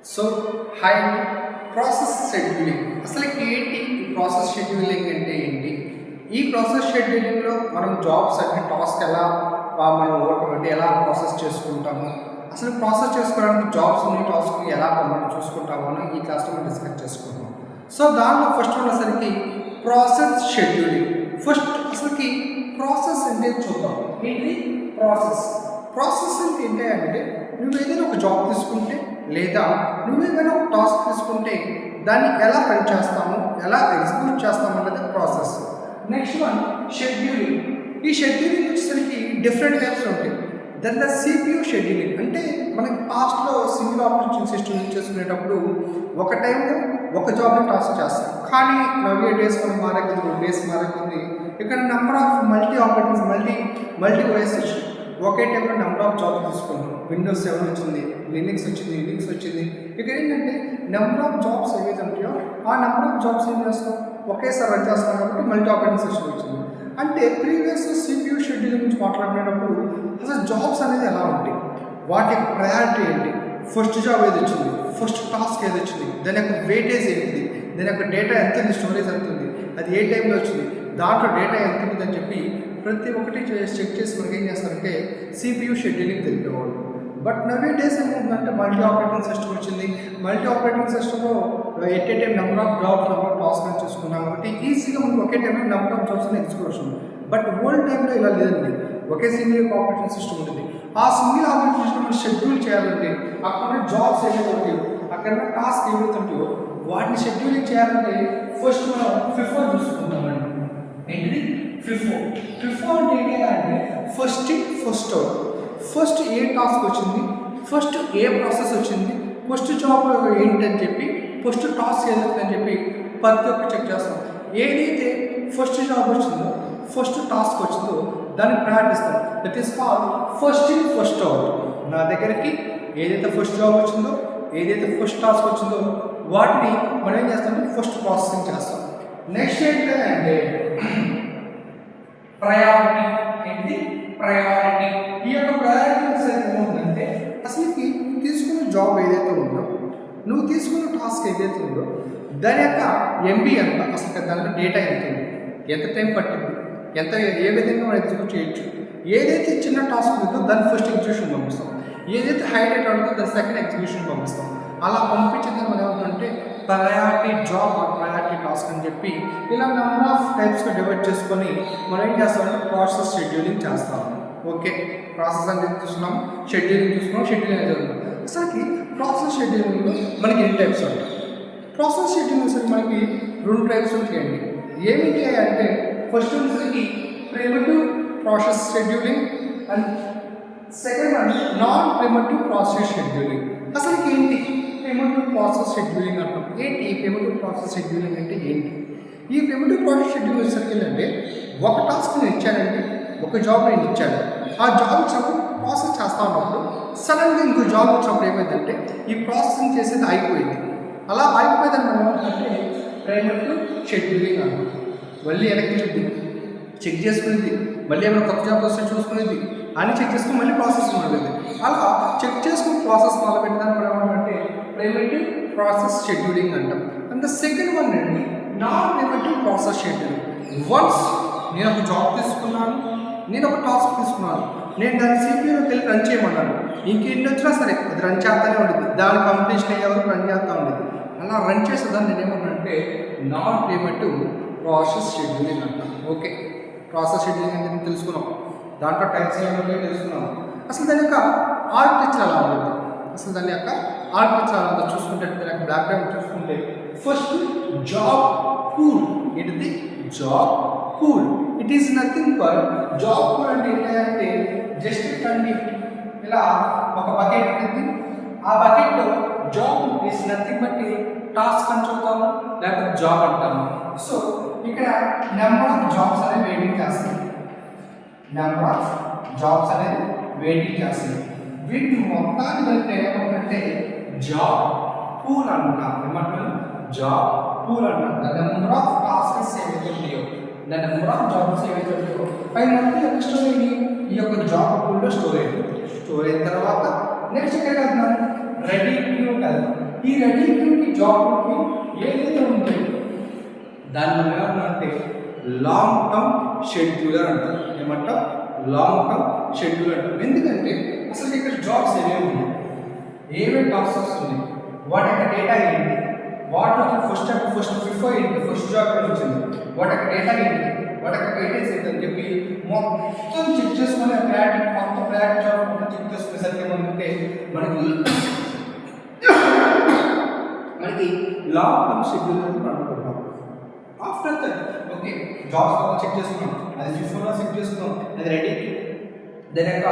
So hi process scheduling అసలు ఏంటి ఈ ప్రాసెస్ షెడ్యూలింగ్ అంటే ఏంటి? ఈ ప్రాసెస్ షెడ్యూలింగ్లో మనం జాబ్స్ అంటే టాస్క్ ఎలా మనం అంటే ఎలా ప్రాసెస్ చేసుకుంటాము, అసలు ప్రాసెస్ చేసుకోవడానికి జాబ్స్ ఉన్న టాస్క్ ఎలా మనం చూసుకుంటామో అని ఈ క్లాస్లో మనం డిస్కస్ చేసుకుంటాం. సో దాంట్లో ఫస్ట్ ఉన్నసరికి ప్రాసెస్ షెడ్యూలింగ్. ఫస్ట్ అసలుకి ప్రాసెస్ అంటే చూద్దాం. ఏంటి ప్రాసెస్? ప్రాసెస్ అంటే నువ్వు ఏదైనా ఒక జాబ్ తీసుకుంటే లేదా నువ్వేమైనా ఒక టాస్క్ తీసుకుంటే దాన్ని ఎలా రన్ చేస్తాము, ఎలా ఎగ్జిక్యూట్ చేస్తాము అన్నది ప్రాసెస్. Next one scheduling. ఈ షెడ్యూలింగ్ వచ్చేసరికి డిఫరెంట్ టైప్స్ ఉంటాయి. దెన్ ద సిపియు షెడ్యూలింగ్ అంటే మనకి పాస్ట్లో సింగిల్ ఆపరేషన్ సిస్టమ్ యూజ్ చేసుకునేటప్పుడు ఒక టైంలో ఒక జాబ్ని టాస్క్ చేస్తాం. కానీ నవ్వే డేస్ మనం మారేకొద్ది డేస్ మారేకొద్ది ఇక్కడ number of multi operatings multi OS వచ్చింది. ఒకే టైంలో నెంబర్ ఆఫ్ జాబ్స్ తీసుకున్నాం. విండోస్ 7 వచ్చింది, లినక్స్ వచ్చింది, యూనిక్స్ వచ్చింది. ఇక్కడ ఏంటంటే నెంబర్ ఆఫ్ జాబ్స్ ఏవైతే ఉంటాయో ఆ నెంబర్ ఆఫ్ జాబ్స్ ఏం చేస్తాం ఒకేసారి రన్ చేస్తాం కాబట్టి మల్టీ ఆపరేటింగ్ సిస్టమ్ వచ్చింది. అంటే ప్రీవియస్ సిపియు షెడ్యూలింగ్ గురించి మాట్లాడినప్పుడు అసలు జాబ్స్ అనేది ఎలా ఉంటాయి, వాటి యొక్క ప్రయారిటీ ఏంటి, ఫస్ట్ జాబ్ ఏది వచ్చింది, ఫస్ట్ టాస్క్ ఏది వచ్చింది, దాని యొక్క వెయిటేజ్ ఏంటిది, దాని యొక్క డేటా ఎంత ఉంది, స్టోరేజ్ ఎంత ఉంది, అది ఏ టైంలో వచ్చింది, దాంట్లో డేటా ఎంత ఉందని చెప్పి ప్రతి ఒక్కటి చెక్ చేసి మనకి ఏం చేస్తారంటే సిపియు షెడ్యూలింగ్ తెలిపేవాళ్ళు. బట్ నవే డేస్ ఏమవుతుందంటే మల్టీ ఆపరేటింగ్ సిస్టమ్ వచ్చింది. మల్టీ ఆపరేటింగ్ సిస్టంలో at a time number of jobs number of task అని చూసుకున్నాం కాబట్టి ఈజీగా మనకు ఒకే టైంలో నెంబర్ ఆఫ్ జాబ్స్ అని ఎగ్జిక్యూషన్. బట్ ఓల్డ్ టైంలో ఇలా లేదండి. ఒకే సింగిల్ ఆపరేటింగ్ సిస్టమ్ ఉంటుంది. ఆ సింగిల్ ఆపరేటింగ్ సిస్టమ్ షెడ్యూల్ చేయాలంటే అక్కడ జాబ్స్ ఏవైతే ఉంటాయో అక్కడ టాస్క్ ఏవైతే ఉంటాయో వాటిని షెడ్యూలింగ్ చేయాలంటే ఫస్ట్ మనం ఫిఫో చూసుకుంటామండి. ఏంటిది ఫిఫో? ఫిఫో అంటే ఏంటంటే first in first out. First A task వచ్చింది, ఫస్ట్ ఏ ప్రాసెస్ వచ్చింది, ఫస్ట్ జాబ్ ఏంటని చెప్పి ఫస్ట్ టాస్క్ ఏదవుతుందని చెప్పి ప్రతి ఒక్క చెక్ చేస్తాం. ఏదైతే ఫస్ట్ జాబ్ వచ్చిందో ఫస్ట్ టాస్క్ వచ్చిందో దాన్ని ప్రయారిటిస్తాం. That is call first in first out. నా దగ్గరికి ఏదైతే ఫస్ట్ జాబ్ వచ్చిందో ఏదైతే ఫస్ట్ టాస్క్ వచ్చిందో వాటిని మనం ఏం చేస్తామంటే ఫస్ట్ ప్రాసెసింగ్ చేస్తాం. నెక్స్ట్ ఏంటంటే ప్రయారిటీ. ఏంటి ప్రయారిటీ? ఈ యొక్క ప్రయారిటీ ఏమవుతుందంటే అసలుకి తీసుకున్న జాబ్ ఏదైతే ఉందో నువ్వు తీసుకున్న టాస్క్ ఏదైతే ఉందో దాని యొక్క ఎంబీ ఎంత, అసలు దాంట్లో డేటా ఎంత ఉంది, ఎంత టైం పట్టింది, ఎంత ఏ విధంగా మనం ఎగ్జిక్యూట్ చేయొచ్చు. ఏదైతే చిన్న టాస్క్ ఉందో దాన్ని ఫస్ట్ ఎగ్జిక్యూషన్ పంపిస్తాం. ఏదైతే హైలైట్ అవుతుందో దాని సెకండ్ ఎగ్జిక్యూషన్ పంపిస్తాం. అలా పంపించేది మనం ఏమంటే ప్రయారిటీ జాబ్ ప్రయారిటీ టాస్క్ అని చెప్పి ఇలా నెంబర్ ఆఫ్ టైప్స్గా డివైడ్ చేసుకొని మనం ఏం చేస్తామంటే ప్రాసెస్ షెడ్యూలింగ్ చేస్తాము. ఓకే, ప్రాసెస్ అంటే చూస్తున్నాం, షెడ్యూలింగ్ చూస్తున్నాం, షెడ్యూలింగ్ జరుగుతుంది. అసలుకి ప్రాసెస్ షెడ్యూలింగ్లో మనకి ఎన్ని టైప్స్ ఉంటాయి? ప్రాసెస్ షెడ్యూలింగ్ అసలు మనకి 2 టైప్స్ ఉంటాయండి. ఏమిటి అంటే ఫస్ట్ వచ్చేసరికి primitive process scheduling and second one non primitive process scheduling. అసలుకి ఏంటి ప్రిమిటివ్ ప్రాసెస్ షెడ్యూలింగ్ అంటాం? ఏంటి ఈ ప్రిమిటివ్ ప్రాసెస్ షెడ్యూలింగ్ అంటే ఏంటి? ఈ ప్రిమిటివ్ ప్రాసెస్ షెడ్యూలింగ్ వచ్చేసరికి ఏంటంటే ఒక టాస్క్ నేను ఇచ్చానండి, ఒక జాబ్ నేను ఇచ్చాను. ఆ జాబ్ వచ్చినప్పుడు ప్రాసెస్ చేస్తూ ఉన్నప్పుడు సడన్గా ఇంకో జాబ్ వచ్చినప్పుడు ఏమైందంటే ఈ ప్రాసెసింగ్ చేసేది అయిపోయింది. అలా అయిపోయిందని మనం ఏమంటే ప్రిమిటివ్ షెడ్యూలింగ్ అంటాం. మళ్ళీ వెనక్కి చెక్ చేసుకునేది, మళ్ళీ ఏమైనా కొత్త జాబ్ వస్తే చూసుకునేది అని చెక్ చేసుకుని మళ్ళీ ప్రాసెస్ మొదలైంది. అలా చెక్ చేసుకుని ప్రాసెస్ మొదలుపెట్టడానికి మనం ఏమంటే ప్రిమిటివ్ ప్రాసెస్ షెడ్యూలింగ్ అంటాం. అండ్ ద సెకండ్ వన్ అండి non primitive process scheduling. Once నేను ఒక జాబ్ తీసుకున్నాను, నేను ఒక టాస్క్ తీసుకున్నాను, నేను దాన్ని సిపియూలోకి వెళ్ళి రన్ చేయమన్నాను. ఇంకెన్ని వచ్చినా సరే అది రన్ చేస్తూనే ఉండేది, దాని కంప్లీషన్ అయ్యే వరకు రన్ చేస్తూ ఉండేది. అలా రన్ చేసేదాన్ని నేను ఏమన్నానంటే నాన్ ప్రిమిటివ్ ప్రాసెస్ షెడ్యూలింగ్ అంటాం. ఓకే, ప్రాసెస్ షెడ్యూలింగ్ అంటే తెలుసుకున్నాం, దాంట్లో టైప్స్ ఏమైనా తెలుసుకున్నాం. అసలు దాని యొక్క ఆర్కిటెక్చర్ ఎలా ఉంటుంది, అసలు దాని యొక్క ఆర్కిటెక్చర్ ఎలా ఉందో చూసుకుంటే దాని యొక్క బ్యాక్ గ్రౌండ్ చూసుకుంటే ఫస్ట్ జాబ్ పూల్. ఏంటిది job pool? It is nothing but job pool అంటే ఏంటంటే జస్ట్ కండి ఇలా ఒక బకెట్ ఉంటుంది. ఆ బకెట్లో job is nothing but task అని చెప్తాము, లేకపోతే జాబ్ అంటాము. సో ఇక్కడ నెంబర్ ఆఫ్ జాబ్స్ అనేది వెయిటింగ్ చేస్తుంది. నెంబర్ ఆఫ్ జాబ్స్ అనేది వెయిటింగ్ చేస్తుంది. వీటిని మొత్తాన్ని కలిపితే ఏమంటే జాబ్ పూల్ అంటాం. ఏమంటారు? జాబ్ పూల్ అంటాం. ద నెంబర్ ఆఫ్ టాస్క్స్ ఏవైతే ఉన్నాయో, ద నెంబర్ ఆఫ్ జాబ్స్ ఏవైతే ఉన్నాయో పై మొత్తం యొక్క స్టోరీని ఈ యొక్క జాబ్ పూల్లో స్టోర్ అయిన తర్వాత నెక్స్ట్ ఎక్కడ వెళ్తున్నాం? రెడీ క్యూ వెళ్తాం. ఈ రెడీ క్యూకి జాబ్కి ఏదైతే ఉందో దాన్ని మనం ఏమన్నా లాంగ్ టర్మ్ షెడ్యూలర్ అంటారు. ఏమంటాం? లాంగ్ టర్మ్ షెడ్యూలర్ అంటారు. ఎందుకంటే అసలు ఇక్కడ జాబ్స్ ఏమేమి ఉన్నాయి, ఏమేమి టాస్క్స్ ఉన్నాయి, వాటి యొక్క డేటా ఏంటి, వాటిలో ఫస్ట్ బిఫోర్ ఏంటి, ఫస్ట్ జాబ్ వచ్చింది, వాటి యొక్క డేటా ఏంటి, వాటి యొక్క డేటాస్ ఏంటి అని చెప్పి మొత్తం చెక్ చేసుకుని మొత్తం ప్రయారిటీ జాబ్ మొత్తం చెక్ చేసుకునేసరికి ఏమంటే మనకి లాంగ్ టర్మ్ షెడ్యూల్ అనుకుంటున్నాం. ఆఫ్టర్ దట్ ఓకే జాబ్స్ మొత్తం చెక్ చేసుకున్నాం, అది బిఫోర్లో చెక్ చేసుకున్నాం, అది రెడీ, దాని యొక్క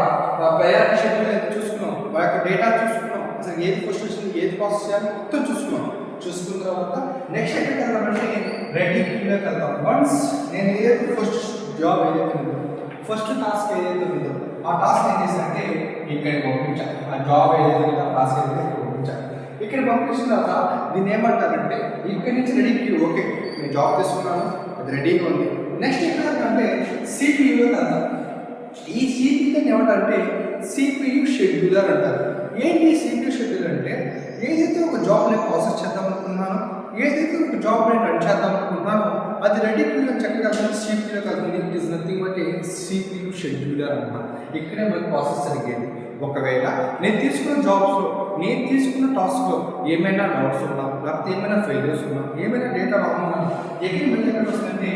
ప్రయారిటీ షెడ్యూల్ అయితే చూసుకున్నాం, వారి యొక్క డేటా చూసుకున్నాం, అసలు ఏది ఫస్ట్ వచ్చింది, ఏది ప్రాసెస్ చేయాలి మొత్తం చూసుకున్నాం. చూసుకున్న తర్వాత నెక్స్ట్ ఎక్కడికి వెళ్దామంటే రెడీ క్యూలోకి వెళ్తాం. వన్స్ నేను ఏదైతే ఫస్ట్ జాబ్ ఏదైతే ఉందో, ఫస్ట్ టాస్క్ ఏదైతే ఉందో ఆ టాస్క్ ఏం చేశానంటే ఇక్కడికి పంపించాలి. ఆ జాబ్ ఏదైతే ఉందో ఆ టాస్క్ ఏదైతే ఇక్కడ పంపించాలి. ఇక్కడ పంపించిన తర్వాత దీన్ని ఏమంటారంటే ఇక్కడి నుంచి రెడీ క్యూ, ఓకే నేను జాబ్ తీసుకున్నాను, అది రెడీగా ఉంది. నెక్స్ట్ ఎక్కడంటే సిపియూలోకి వెళ్తాం. ఈ సిపియూని ఏమంటారంటే సిపియు షెడ్యూలర్ అంటారు. ఏంటి సిపియు షెడ్యూలర్ అంటే ఏదైతే ఒక జాబ్ నేను ప్రాసెస్ చేద్దాం అనుకున్నానో, ఏదైతే ఒక జాబ్ నేను రన్ చేద్దాం అనుకుంటున్నానో అది రెడీ క్యూలో చక్కగా సిపియూలో కలుగుతుంది. It is nothing but CPU scheduler అంటారు. ఇక్కడే మనకి ప్రాసెస్ జరిగేది. ఒకవేళ నేను తీసుకున్న జాబ్స్లో, నేను తీసుకున్న టాస్క్లో ఏమైనా డౌట్స్ ఉన్నా, లేకపోతే ఏమైనా ఫెయిల్యూర్స్ ఉన్నా, ఏమైనా డేటా రాకుండా ఎక్కడికి వస్తుందంటే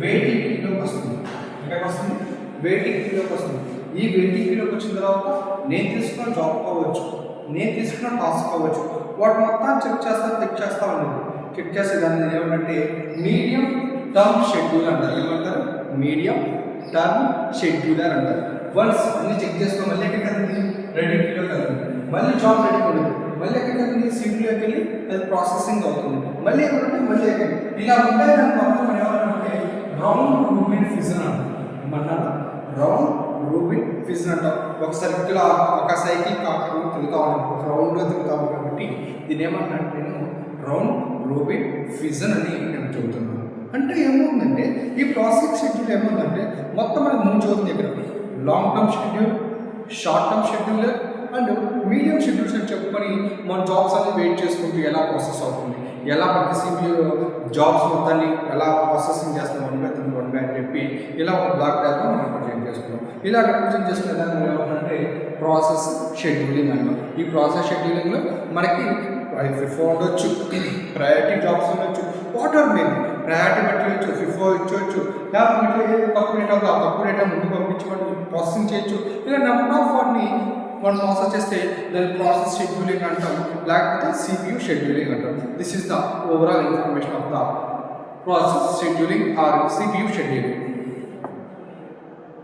వెయిటింగ్ క్యూలోకి వస్తుంది. ఎక్కడికి వస్తుంది? వెయిటింగ్ క్యూలోకి వస్తుంది. ఈ వెయిటింగ్ క్యూలోకి వచ్చిన తర్వాత నేను తీసుకున్న జాబ్ కావచ్చు, నేను తీసుకున్న టాస్క్ కావచ్చు, వాటి మొత్తం చెక్ చేస్తా ఉండేది. చెక్ చేసే దాన్ని ఏమంటే మీడియం టర్మ్ షెడ్యూల్ అంటారు. ఏమంటారు? మీడియం టర్మ్ షెడ్యూలర్ అంటారు. వన్స్ అన్ని చెక్ చేసుకుని మళ్ళీ ఎక్కడికి వెళ్తుంది? రెడీ క్యూలోకి వెళ్తుంది. మళ్ళీ జాబ్ రెడీ ఉంటుంది. మళ్ళీ ఎక్కడికి వెళ్తుంది? సిపియూలోకి వెళ్ళి అది ప్రాసెసింగ్ అవుతుంది. మళ్ళీ ఎక్కడంటే మళ్ళీ ఎక్కడ ఇలా ఉంటాయి. దాని మొత్తం మనం ఏమంటే రౌండ్ రూబిన్ ఫిజన్ అంటారు. ఏమన్నాను? రౌండ్ రూబిన్ ఫిజన్ అంటాం. ఒక సర్కిల్, ఒక సైకిల్ కాకుండా తిరుగుతూ ఉంటాం, ఒక రౌండ్లో తిరుగుతాము కాబట్టి దీని ఏమన్నట్టు నేను రౌండ్ రూబిన్ ఫిజన్ అని నేను చెబుతున్నాను. అంటే ఏమవుతుందంటే ఈ ప్రాసెస్ షెడ్యూల్ ఏమవుతుందంటే మొత్తం మనకు 3 చదువుతుంది ఇక్కడ. Long term schedule, short term scheduler and medium schedules అని చెప్పుకొని మన జాబ్స్ అనేది వెయిట్ చేసుకుంటూ ఎలా ప్రాసెస్ అవుతుంది, ఎలా ప్రతి సిపియూ జాబ్స్ మొత్తాన్ని ఎలా ప్రాసెసింగ్ చేస్తాం వన్ బై అని చెప్పి ఇలా ఒక బ్లాక్ డయాగ్రామ్ మనం రిప్రజెంట్ చేసుకున్నాం. ఇలా రిప్రజెంట్ చేసుకునే దాన్ని ఏమంటే ప్రాసెస్ షెడ్యూలింగ్ అన్నాం. ఈ ప్రాసెస్ షెడ్యూలింగ్లో మనకి ఫిఫో ఉండొచ్చు, ప్రయారిటీ జాబ్స్ ఉండొచ్చు, వాటర్ మెయిన్ ప్రయారిటీ బట్టి వచ్చు, ఫిఫో ఇచ్చవచ్చు, లేకపోతే తక్కువ రేట్ అవుతుంది ఆ తక్కువ రేట్ ముందు పంపించి మనం ప్రాసెసింగ్ చేయొచ్చు. ఇలా నెంబర్ ఆఫ్ వాటిని మనం ప్రాసెస్ చేస్తే దాన్ని ప్రాసెస్ షెడ్యూలింగ్ అంటాం, లేకపోతే సిపియు షెడ్యూలింగ్ అంటాం. This is the overall information of the process scheduling or CPU scheduling.